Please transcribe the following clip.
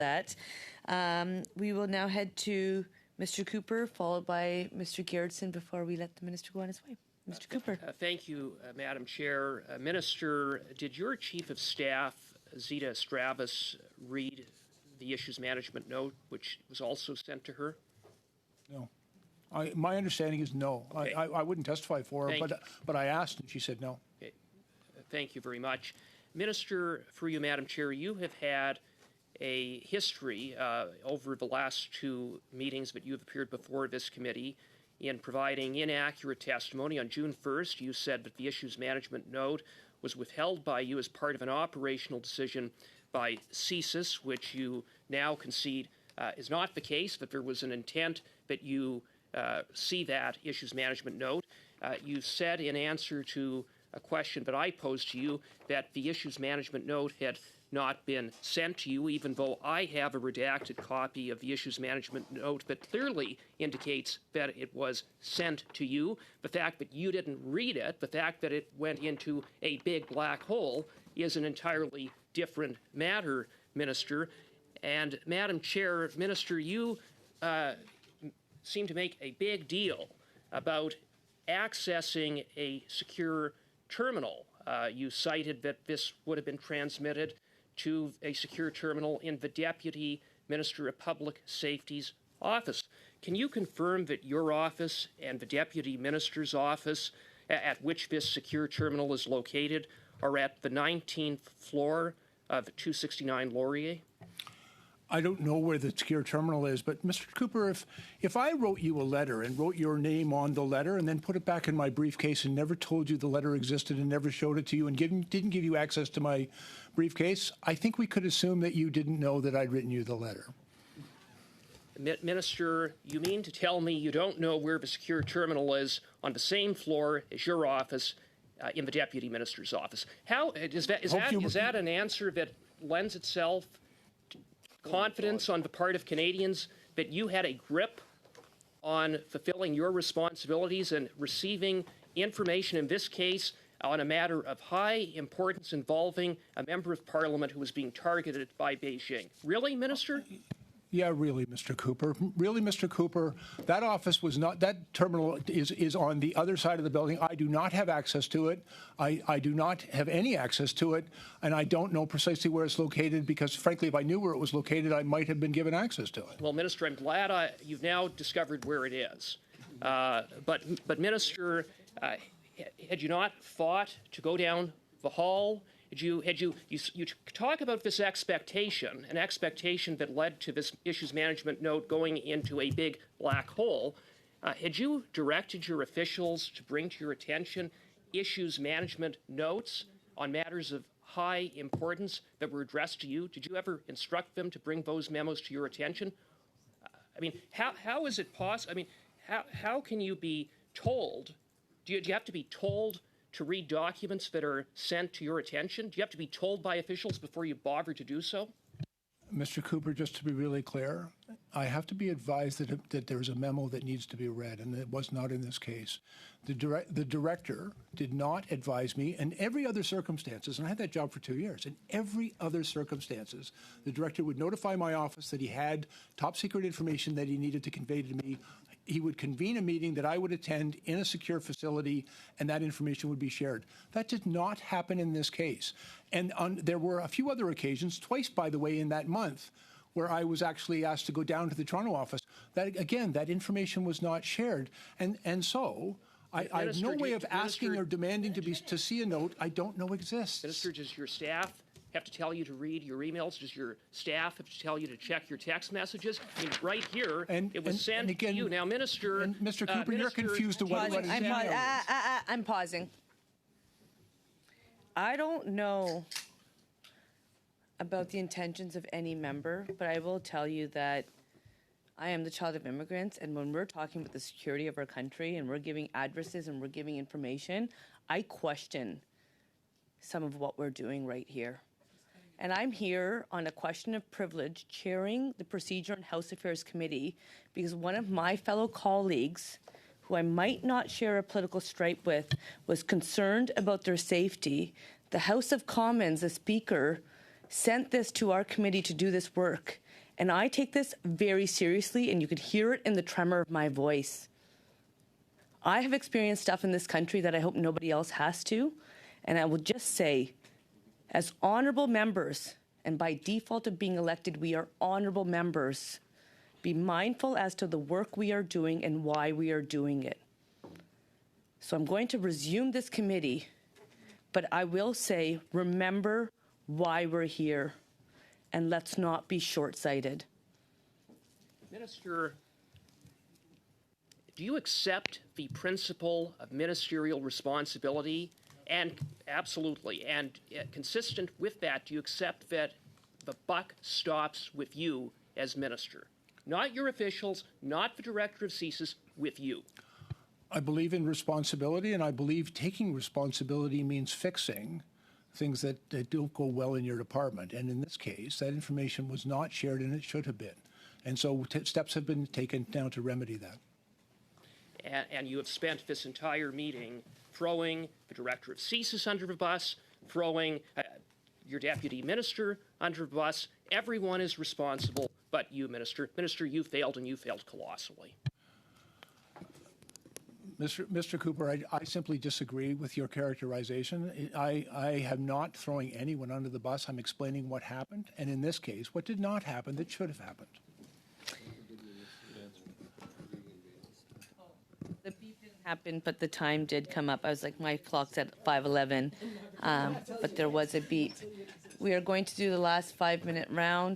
that. We will now head to Mr. Cooper, followed by Mr. Garrettson before we let the minister go on his way. Mr. Cooper. Thank you, Madam Chair. Minister, did your Chief of Staff, Zita Stravis, read the issues management note, which was also sent to her? No. My understanding is no. Okay. I wouldn't testify for her, but I asked and she said no. Okay. Thank you very much. Minister, through you, Madam Chair, you have had a history over the last two meetings that you have appeared before this committee in providing inaccurate testimony. On June 1st, you said that the issues management note was withheld by you as part of an operational decision by CSIS, which you now concede is not the case, that there was an intent that you see that issues management note. You said in answer to a question that I posed to you that the issues management note had not been sent to you, even though I have a redacted copy of the issues management note that clearly indicates that it was sent to you. The fact that you didn't read it, the fact that it went into a big black hole, is an entirely different matter, Minister. And Madam Chair, Minister, you seem to make a big deal about accessing a secure terminal. You cited that this would have been transmitted to a secure terminal in the Deputy Minister of Public Safety's office. Can you confirm that your office and the Deputy Minister's office, at which this secure terminal is located, are at the 19th floor of 269 Laurier? I don't know where the secure terminal is, but Mr. Cooper, if I wrote you a letter and wrote your name on the letter and then put it back in my briefcase and never told you the letter existed and never showed it to you and didn't give you access to my briefcase, I think we could assume that you didn't know that I'd written you the letter. Minister, you mean to tell me you don't know where the secure terminal is on the same floor as your office in the Deputy Minister's office? How is that an answer that lends itself confidence on the part of Canadians that you had a grip on fulfilling your responsibilities and receiving information, in this case, on a matter of high importance involving a member of Parliament who was being targeted by Beijing? Really, Minister? Yeah, really, Mr. Cooper. Really, Mr. Cooper, that office was not, that terminal is on the other side of the building. I do not have access to it. I do not have any access to it, and I don't know precisely where it's located because, frankly, if I knew where it was located, I might have been given access to it. Well, Minister, I'm glad you've now discovered where it is. But Minister, had you not thought to go down the hall? You talk about this expectation, an expectation that led to this issues management note going into a big black hole. Had you directed your officials to bring to your attention issues management notes on matters of high importance that were addressed to you? Did you ever instruct them to bring those memos to your attention? I mean, how is it possible? I mean, how can you be told? Do you have to be told to read documents that are sent to your attention? Do you have to be told by officials before you bother to do so? Mr. Cooper, just to be really clear, I have to be advised that there's a memo that needs to be read, and it was not in this case. The director did not advise me in every other circumstances, and I had that job for 2 years. In every other circumstances, the director would notify my office that he had top secret information that he needed to convey to me. He would convene a meeting that I would attend in a secure facility, and that information would be shared. That did not happen in this case. And there were a few other occasions, twice, by the way, in that month, where I was actually asked to go down to the Toronto office. That, again, that information was not shared. And so I have no way of asking or demanding to see a note I don't know exists. Minister, does your staff have to tell you to read your emails? Does your staff have to tell you to check your text messages? I mean, right here, it was sent to you. Now, Minister... Mr. Cooper, you're confused to what it is. I'm pausing. I don't know about the intentions of any member, but I will tell you that I am the child of immigrants, and when we're talking about the security of our country and we're giving addresses and we're giving information, I question some of what we're doing right here. And I'm here on a question of privilege, chairing the Procedure and House Affairs Committee, because one of my fellow colleagues, who I might not share a political stripe with, was concerned about their safety. The House of Commons, the Speaker, sent this to our committee to do this work. And I take this very seriously, and you could hear it in the tremor of my voice. I have experienced stuff in this country that I hope nobody else has to. And I will just say, as honorable members, and by default of being elected, we are honorable members, be mindful as to the work we are doing and why we are doing it. So I'm going to resume this committee, but I will say, remember why we're here, and let's not be short-sighted. Minister, do you accept the principle of ministerial responsibility? And absolutely, and consistent with that, do you accept that the buck stops with you as minister? Not your officials, not the director of CSIS, with you. I believe in responsibility, and I believe taking responsibility means fixing things that don't go well in your department. And in this case, that information was not shared, and it should have been. And so steps have been taken now to remedy that. And you have spent this entire meeting throwing the director of CSIS under the bus, throwing your deputy minister under the bus. Everyone is responsible but you, Minister. Minister, you failed, and you failed colossally. Mr. Cooper, I simply disagree with your characterization. I have not throwing anyone under the bus. I'm explaining what happened, and in this case, what did not happen that should have happened. The beep didn't happen, but the time did come up. I was like, my clock's at 5:11, but there was a beep. We are going to do the last 5-minute round.